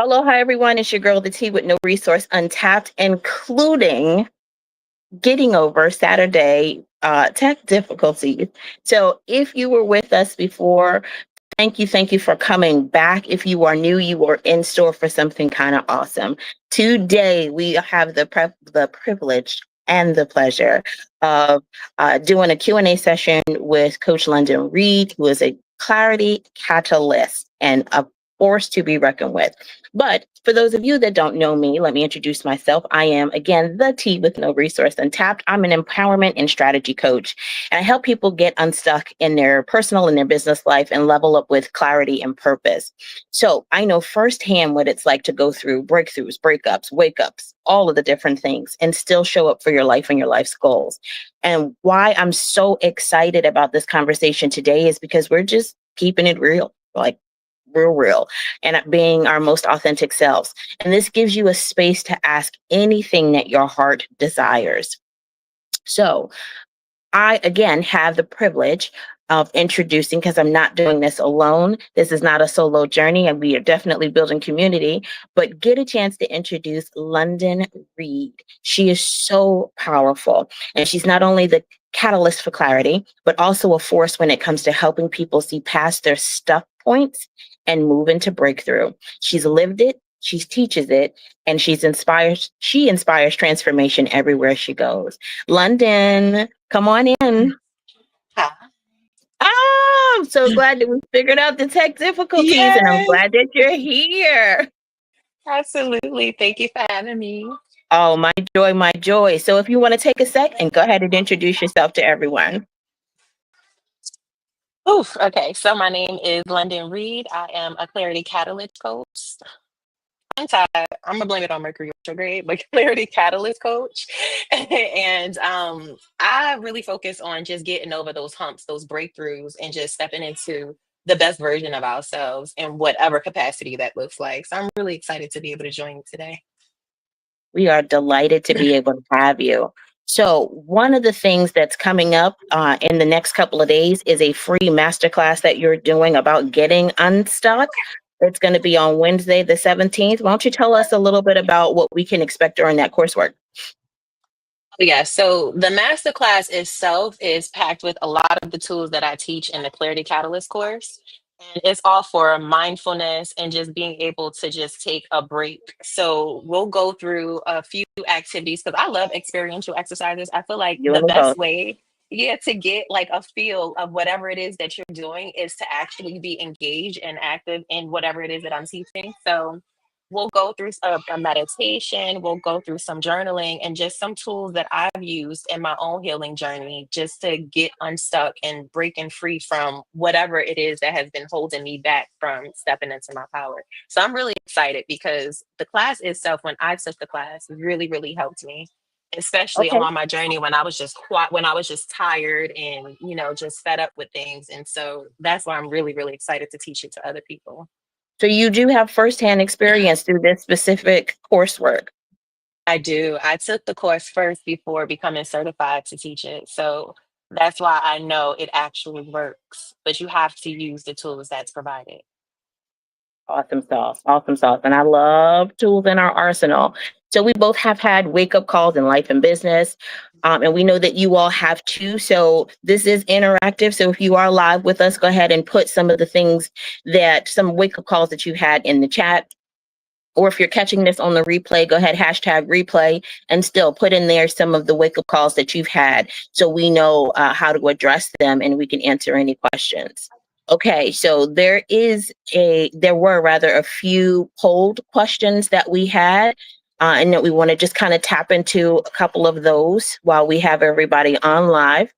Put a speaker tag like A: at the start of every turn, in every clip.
A: Aloha, everyone. It's your girl, the T with no resource untapped, including getting over Saturday tech difficulties. So, if you were with us before, thank you for coming back. If you are new, you are in store for something kind of awesome. Today, we have the privilege and the pleasure of doing a Q&A session with Coach Londone Reid, who is a clarity catalyst and a force to be reckoned with. But for those of you that don't know me, let me introduce myself. I am, again, the T with no resource untapped. I'm an empowerment and strategy coach, and I help people get unstuck in their personal and their business life and level up with clarity and purpose. So I know firsthand what it's like to go through breakthroughs, breakups, wake ups, all of the different things, and still show up for your life and your life's goals. And why I'm so excited about this conversation today is because we're just keeping it real, like real, and being our most authentic selves. And this gives you a space to ask anything that your heart desires. So I, again, have the privilege of introducing, because I'm not doing this alone. This is not a solo journey, and we are definitely building community, but get a chance to introduce Londone Reid. She is so powerful, and she's not only the catalyst for clarity, but also a force when it comes to helping people see past their stuck points and move into breakthrough. She's lived it, she teaches it, and she inspires transformation everywhere she goes. Londone, come on in.
B: Hi.
A: I'm so glad that we figured out the tech difficulties, and I'm
B: Yes,
A: glad that you're here.
B: absolutely. Thank you for having me.
A: Oh, my joy, my joy. So if you want to take a sec and go ahead and introduce yourself to everyone.
B: Oof. Okay. So my name is London Reid. I am a clarity catalyst coach. I'm tired. I'm gonna blame it on Mercury retrograde, but clarity catalyst coach. And I really focus on just getting over those humps, those breakthroughs, and just stepping into the best version of ourselves in whatever capacity that looks like. So I'm really excited to be able to join you today.
A: We are delighted to be able to have you. So, one of the things that's coming up in the next couple of days is a free masterclass that you're doing about getting unstuck. It's going to be on Wednesday, the 17th. Why don't you tell us a little bit about what we can expect during that coursework?
B: Yeah, so the masterclass itself is packed with a lot of the tools that I teach in the Clarity Catalyst course. And it's all for mindfulness and just being able to just take a break. So we'll go through a few activities because I love experiential exercises. I feel like
A: You
B: the
A: and me
B: best
A: both.
B: way, yeah, to get like a feel of whatever it is that you're doing is to actually be engaged and active in whatever it is that I'm teaching. So we'll go through a meditation, we'll go through some journaling and just some tools that I've used in my own healing journey just to get unstuck and breaking free from whatever it is that has been holding me back from stepping into my power. So I'm really excited because the class itself, when I took the class, really, really helped me. Especially
A: Okay.
B: along my journey when I was just quiet, when I was just tired and just fed up with things. And so that's why I'm really, really excited to teach it to other people.
A: So, you do have firsthand experience through this specific coursework.
B: I do. I took the course first before becoming certified to teach it. So that's why I know it actually works. But you have to use the tools that's provided.
A: Awesome sauce. Awesome sauce. And I love tools in our arsenal. So we both have had wake up calls in life and business. And we know that you all have too. So this is interactive. So if you are live with us, go ahead and put some of the things some wake up calls that you had in the chat. Or if you're catching this on the replay, go ahead, hashtag replay, and still put in there some of the wake up calls that you've had so we know how to address them and we can answer any questions. Okay, so there were rather a few polled questions that we had, and that we want to just kind of tap into a couple of those while we have everybody on live.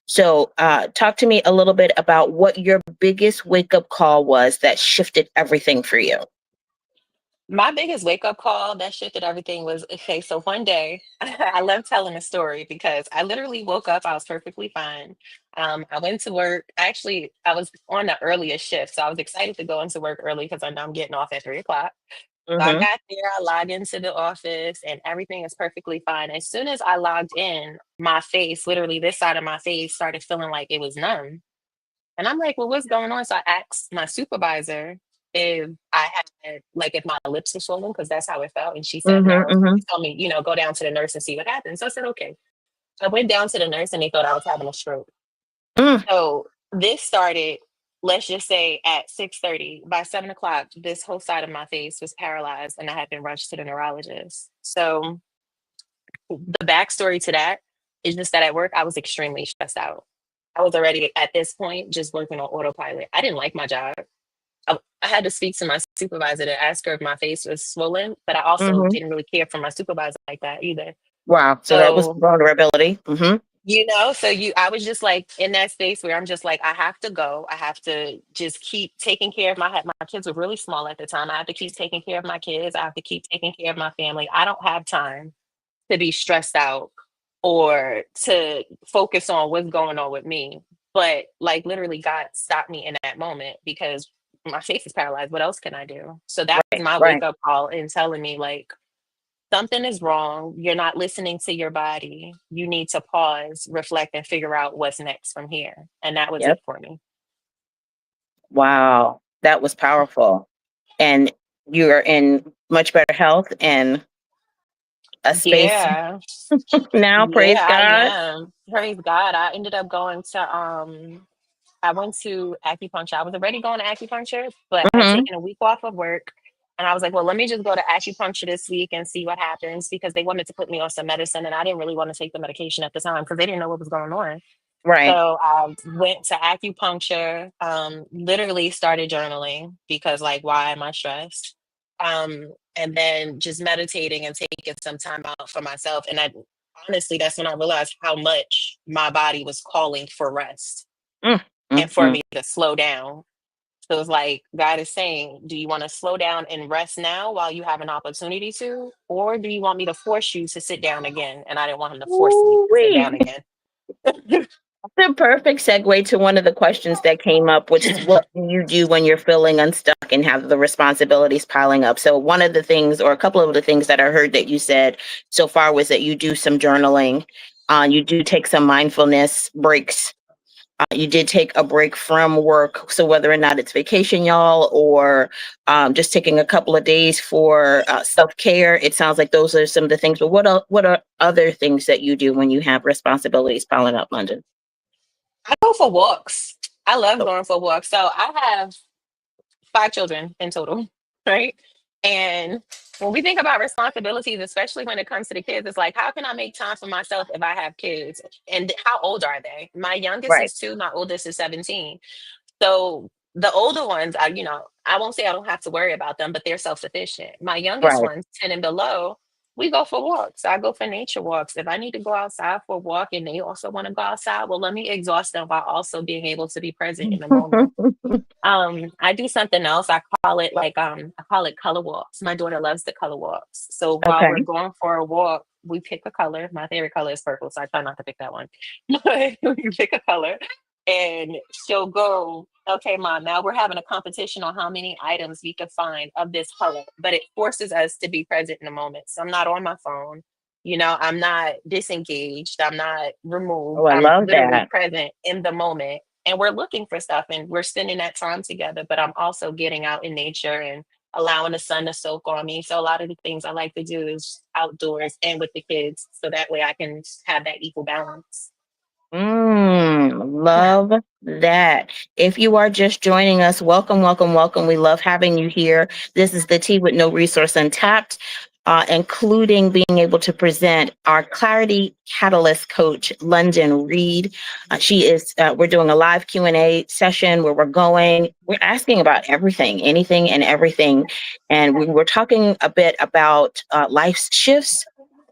A: So, talk to me a little bit about what your biggest wake up call was that shifted everything for you.
B: My biggest wake up call that shifted everything was okay. So one day, I love telling the story because I literally woke up, I was perfectly fine. I went to work. Actually, I was on the earliest shift. So I was excited to go into work early because I know I'm getting off at 3 o'clock. So I
A: Mm-hmm.
B: got there, I logged into the office, and everything is perfectly fine. As soon as I logged in, my face, literally this side of my face, started feeling like it was numb. And I'm like, well, what's going on? So I asked my supervisor, if I had, like, if my lips were swollen, because that's how it felt. And she said
A: Mm-hmm,
B: no.
A: mm-hmm.
B: She told me, go down to the nurse and see what happens. So I said, okay. I went down to the nurse and they thought I was having a stroke.
A: Mm.
B: So this started, let's just say at 6:30. By 7 o'clock, this whole side of my face was paralyzed and I had been rushed to the neurologist. So the backstory to that is just that at work, I was extremely stressed out. I was already at this point just working on autopilot. I didn't like my job. I had to speak to my supervisor to ask her if my face was swollen, but I also
A: Mm-hmm.
B: didn't really care for my supervisor like that either.
A: Wow. So that was
B: So,
A: vulnerability. Mm-hmm.
B: I was just like in that space where I'm just like, I have to go. I have to just keep taking care of my kids were really small at the time. I have to keep taking care of my kids. I have to keep taking care of my family. I don't have time to be stressed out or to focus on what's going on with me. But like literally God stopped me in that moment because my face is paralyzed. What else can I do? So that was
A: Right.
B: my wake
A: Right.
B: up call in telling me like something is wrong. You're not listening to your body. You need to pause, reflect, and figure out what's next from here. And that was
A: Yep.
B: it for me.
A: Wow. That was powerful. And you are in much better health and a space
B: Yeah.
A: now.
B: Yeah,
A: Praise
B: I
A: God.
B: am. Praise God. I ended up going to I went to acupuncture. I was already going to acupuncture, but I had
A: Mm-hmm.
B: taken a week off of work. And I was like, well, let me just go to acupuncture this week and see what happens because they wanted to put me on some medicine and I didn't really want to take the medication at the time because they didn't know what was going on.
A: Right.
B: So I went to acupuncture, literally started journaling because, like, why am I stressed? And then just meditating and taking some time out for myself. And I honestly, that's when I realized how much my body was calling for rest
A: Mm,
B: and for
A: mm.
B: me to slow down. So it's like God is saying, do you want to slow down and rest now while you have an opportunity to? Or do you want me to force you to sit down again? And I didn't want him to force me to sit down
A: Ooh-wee.
B: again.
A: The perfect segue to one of the questions that came up, which is what do you do when you're feeling unstuck and have the responsibilities piling up? So one of the things, or a couple of the things that I heard that you said so far was that you do some journaling, you do take some mindfulness breaks. You did take a break from work. So whether or not it's vacation, y'all, or just taking a couple of days for self-care, it sounds like those are some of the things. But what are other things that you do when you have responsibilities piling up, London?
B: I go for walks. I love going for walks. So I have 5 children in total, right? And when we think about responsibilities, especially when it comes to the kids, it's like, how can I make time for myself if I have kids? And how old are they? My youngest
A: Right.
B: is 2, my oldest is 17. So the older ones, I won't say I don't have to worry about them, but they're self-sufficient. My youngest
A: Right.
B: ones, 10 and below, we go for walks. I go for nature walks. If I need to go outside for a walk and they also want to go outside, well, let me exhaust them while also being able to be present in the moment. I do something else. I call it color walks. My daughter loves the color walks. So while we're
A: Okay.
B: going for a walk, we pick a color. My favorite color is purple, so I try not to pick that one. But we pick a color and she'll go, okay, mom, now we're having a competition on how many items we can find of this color. But it forces us to be present in the moment. So I'm not on my phone. I'm not disengaged. I'm not removed.
A: Oh, I
B: I'm
A: love
B: literally
A: that.
B: present in the moment and we're looking for stuff and we're spending that time together, but I'm also getting out in nature and allowing the sun to soak on me. So a lot of the things I like to do is outdoors and with the kids so that way I can have that equal balance.
A: Love that. If you are just joining us, welcome, welcome, welcome. We love having you here. This is the Tea with No Resource Untapped, including being able to present our Clarity Catalyst coach, London Reid. We're doing a live Q&A session where we're asking about everything, anything and everything. And we were talking a bit about life shifts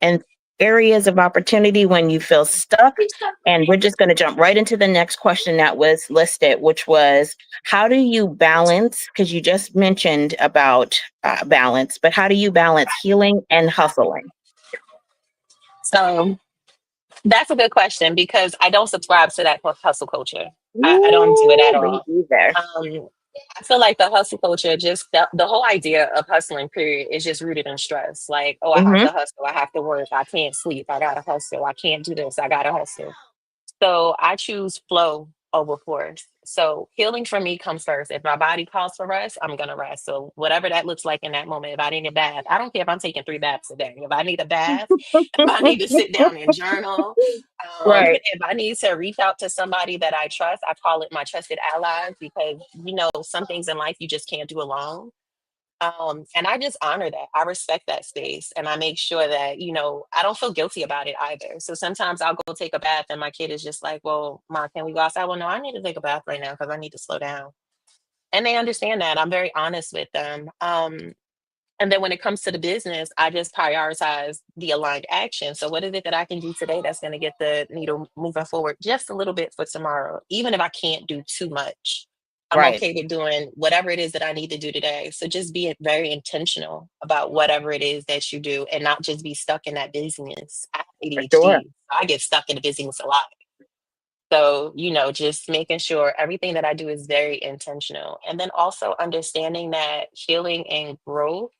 A: and areas of opportunity when you feel stuck. And we're just going to jump right into the next question that was listed, which was, how do you balance? Because you just mentioned about balance, but how do you balance healing and hustling?
B: So that's a good question because I don't subscribe to that hustle culture. I don't do it at
A: Ooh, me
B: all.
A: either.
B: Um, I feel like the hustle culture, just the whole idea of hustling, period, is just rooted in stress. Like, oh, I have
A: Mm-hmm.
B: to hustle, I have to work, I can't sleep, I gotta hustle, I can't do this, I gotta hustle. So I choose flow overforce. So healing for me comes first. If my body calls for rest, I'm gonna rest. So whatever that looks like in that moment, if I need a bath, I don't care if I'm taking 3 baths a day. If I need a bath, if I need to sit down and journal,
A: Right.
B: if I need to reach out to somebody that I trust, I call it my trusted allies because some things in life you just can't do alone. And I just honor that. I respect that space. And I make sure that, I don't feel guilty about it either. So sometimes I'll go take a bath and my kid is just like, well, Mom, can we go outside? Well, no, I need to take a bath right now because I need to slow down. And they understand that. I'm very honest with them. And then when it comes to the business, I just prioritize the aligned action. So what is it that I can do today that's going to get the needle moving forward just a little bit for tomorrow, even if I can't do too much. I'm
A: Right.
B: okay with doing whatever it is that I need to do today. So just be very intentional about whatever it is that you do and not just be stuck in that busyness. I have
A: For sure.
B: ADHD. So I get stuck in the busyness a lot. So, just making sure everything that I do is very intentional. And then also understanding that healing and growth,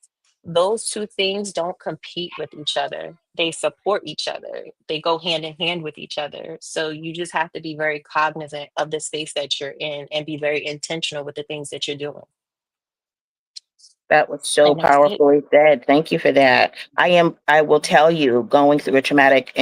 B: those two things don't compete with each other. They support each other. They go hand in hand with each other. So you just have to be very cognizant of the space that you're in and be very intentional with the things that you're doing.
A: That was so
B: And that's it.
A: powerfully said. Thank you for that. I will tell you, going through a traumatic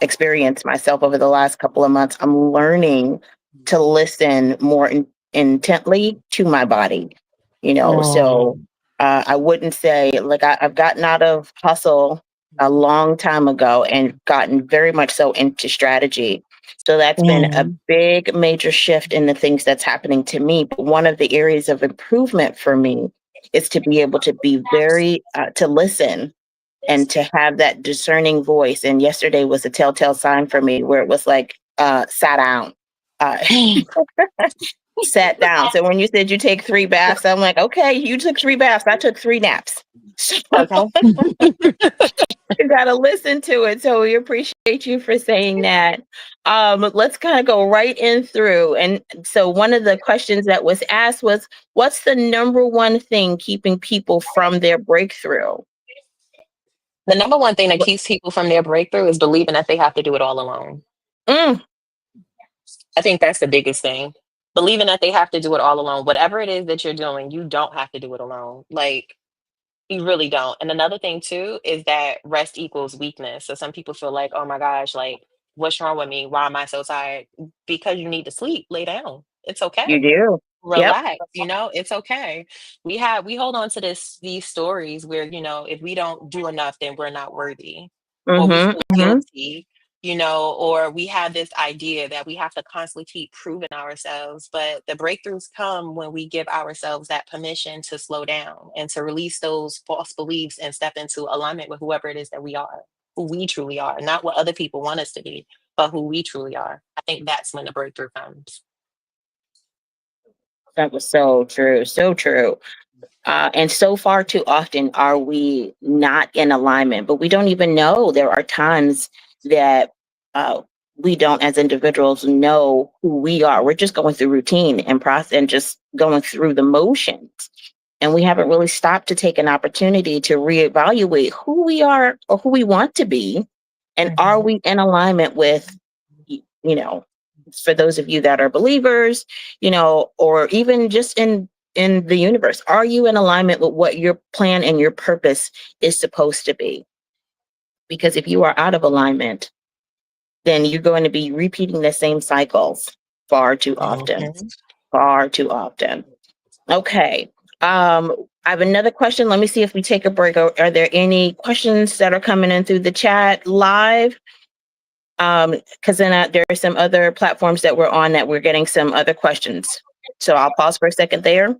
A: experience myself over the last couple of months, I'm learning to listen more intently to my body. So
B: Mm,
A: I wouldn't say like I've gotten out of hustle a long time ago and gotten very much so into strategy. So that's been a
B: mm,
A: big major shift in the things that's happening to me. But one of the areas of improvement for me is to be able to be very to listen and to have that discerning voice. And yesterday was a telltale sign for me where it was like sat down, uh, sat down. So when you said you take 3 baths, I'm like, okay, you took 3 baths, I took 3 naps. So
B: okay.
A: you gotta listen to it. So we appreciate you for saying that. Let's kind of go right in through. And so one of the questions that was asked was, what's the number one thing keeping people from their breakthrough?
B: The number one thing that keeps people from their breakthrough is believing that they have to do it all alone.
A: Mm,
B: I think that's the biggest thing. Believing that they have to do it all alone. Whatever it is that you're doing, you don't have to do it alone. Like, you really don't. And another thing too is that rest equals weakness. So some people feel like, oh my gosh, like, what's wrong with me? Why am I so tired? Because you need to sleep. Lay down. It's
A: you
B: okay.
A: do. Yep.
B: Relax, it's okay. We hold on to these stories where, if we don't do enough, then we're not worthy, or we
A: Mm-hmm.
B: feel
A: Mm-hmm.
B: guilty, or we have this idea that we have to constantly keep proving ourselves. But the breakthroughs come when we give ourselves that permission to slow down and to release those false beliefs and step into alignment with whoever it is that we are, who we truly are, not what other people want us to be, but who we truly are. I think that's when the breakthrough comes.
A: That was so true. So true. And so far too often are we not in alignment, but we don't even know there are times that uh, we don't, as individuals, know who we are. We're just going through routine and process and just going through the motions. And we haven't really stopped to take an opportunity to reevaluate who we are or who we want to be. And are
B: Mhm.
A: we in alignment with, you know, for those of you that are believers, or even just in the universe, are you in alignment with what your plan and your purpose is supposed to be? Because if you are out of alignment, then you're going to be repeating the same cycles far too often.
B: Mhm.
A: Far too often. Okay. I have another question. Let me see if we take a break. Are there any questions that are coming in through the chat live? Because then there are some other platforms that we're on that we're getting some other questions. So I'll pause for a second there.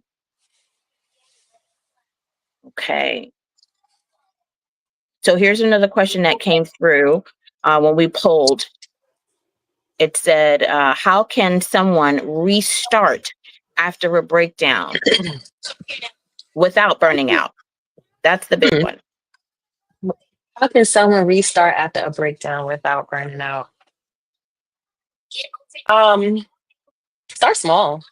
A: Okay. So here's another question that came through when we polled. It said, how can someone restart after a breakdown without burning out? That's the big
B: Hmm.
A: one.
B: How can someone restart after a breakdown without burning out? Um, Start small.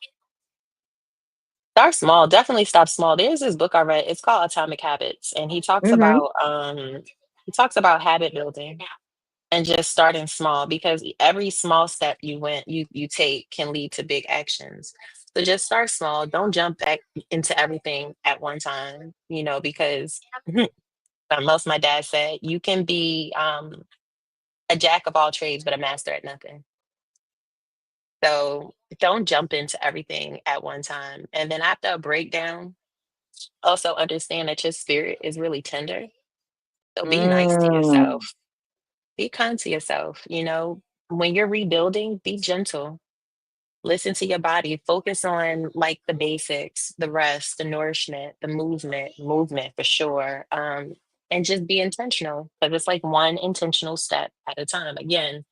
B: Start small. Definitely start small. There's this book I read. It's called Atomic Habits, and he talks
A: Mm-hmm.
B: about habit building. and just starting small, because every small step you take can lead to big actions. So just start small. Don't jump back into everything at one time, because most my dad said you can be a jack of all trades but a master at nothing. So don't jump into everything at one time. And then after a breakdown, also understand that your spirit is really tender. So be nice to
A: Mm,
B: yourself. Be kind to yourself. When you're rebuilding, be gentle. Listen to your body. Focus on like the basics, the rest, the nourishment, the movement for sure. And just be intentional, because it's like one intentional step at a time. Again,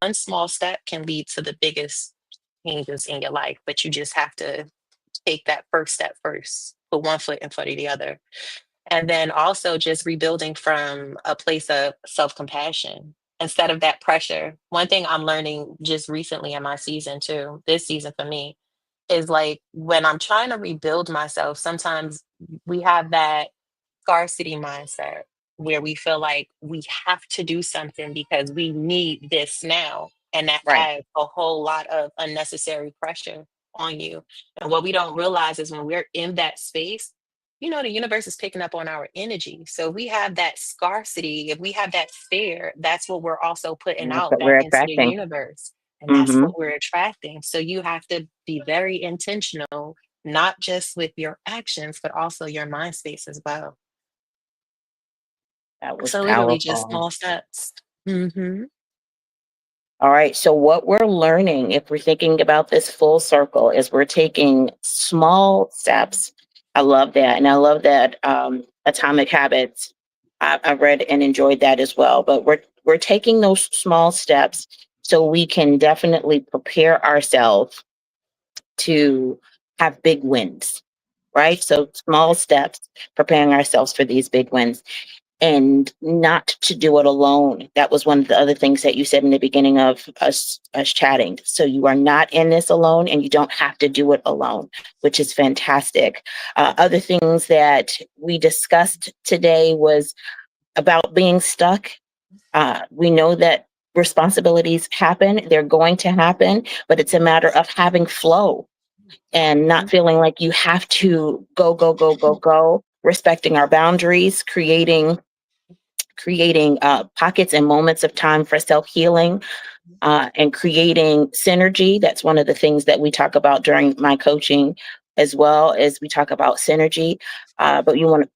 B: one small step can lead to the biggest changes in your life, but you just have to take that first step first, put one foot in front of the other. And then also just rebuilding from a place of self compassion instead of that pressure. One thing I'm learning just recently in my season, too, this season for me, is like when I'm trying to rebuild myself, sometimes we have that scarcity mindset where we feel like we have to do something because we need this now. And that
A: right.
B: adds a whole lot of unnecessary pressure on you. And what we don't realize is when we're in that space, the universe is picking up on our energy. So we have that scarcity. If we have that fear, that's what we're also putting
A: And that's
B: out
A: what
B: back
A: we're
B: into the
A: attracting.
B: universe. And that's
A: Mm-hmm.
B: what we're attracting. So you have to be very intentional, not just with your actions, but also your mind space as well.
A: That was
B: So literally just
A: powerful.
B: small steps. Mhm.
A: All right. So, what we're learning, if we're thinking about this full circle, is we're taking small steps. I love that. And I love that Atomic Habits. I read and enjoyed that as well. But we're taking those small steps so we can definitely prepare ourselves to have big wins, right? So, small steps, preparing ourselves for these big wins and not to do it alone. That was one of the other things that you said in the beginning of us chatting. So you are not in this alone, and you don't have to do it alone, which is fantastic. Other things that we discussed today was about being stuck. We know that responsibilities happen; they're going to happen, but it's a matter of having flow and not feeling like you have to go, go, go, go, go. Respecting our boundaries, creating pockets and moments of time for self healing, and creating synergy. That's one of the things that we talk about during my coaching, as well as we talk about synergy. But you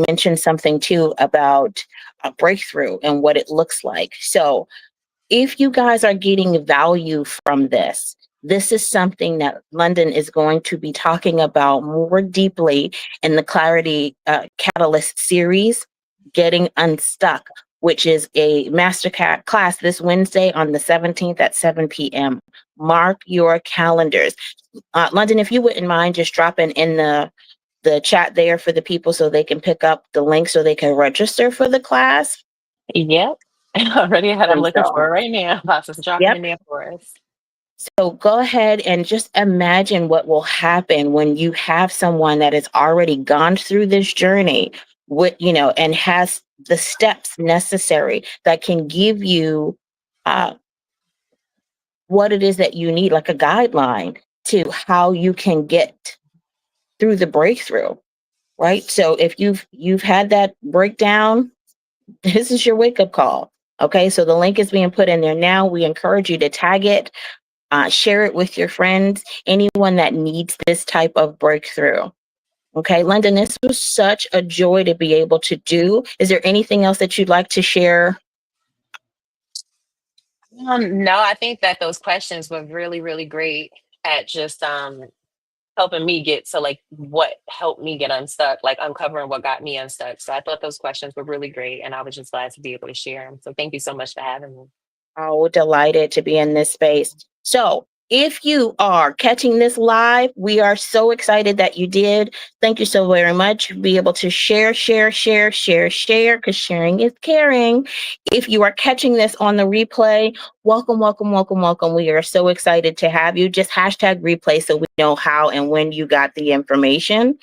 A: mentioned something too about a breakthrough and what it looks like. So if you guys are getting value from this, this is something that London is going to be talking about more deeply in the Clarity Catalyst series, Getting Unstuck, which is a class this Wednesday on the 17th at 7 p.m. Mark your calendars. London, if you wouldn't mind just dropping in the chat there for the people so they can pick up the link so they can register for the class.
B: Yep. Already ahead. I'm
A: And
B: looking for
A: so,
B: it right now. About to drop it
A: yep.
B: in there for us.
A: So go ahead and just imagine what will happen when you have someone that has already gone through this journey and has the steps necessary that can give you uh, what it is that you need, like a guideline to how you can get through the breakthrough, right? So if you've had that breakdown, this is your wake up call. Okay, so the link is being put in there now. We encourage you to tag it, share it with your friends, anyone that needs this type of breakthrough. Okay, London, this was such a joy to be able to do. Is there anything else that you'd like to share?
B: No, I think that those questions were really, really great at just helping me get to like what helped me get unstuck, like uncovering what got me unstuck. So I thought those questions were really great, and I was just glad to be able to share them. So thank you so much for having me.
A: Oh, delighted to be in this space. So, if you are catching this live, we are so excited that you did. Thank you so very much. Be able to share, share, share, share, share, because sharing is caring. If you are catching this on the replay, welcome, welcome, welcome, welcome. We are so excited to have you. Just hashtag replay so we know how and when you got the information.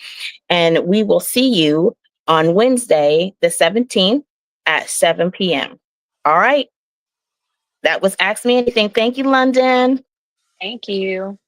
A: And we will see you on Wednesday, the 17th at 7 p.m. All right. That was Ask Me Anything. Thank you, London.
B: Thank you.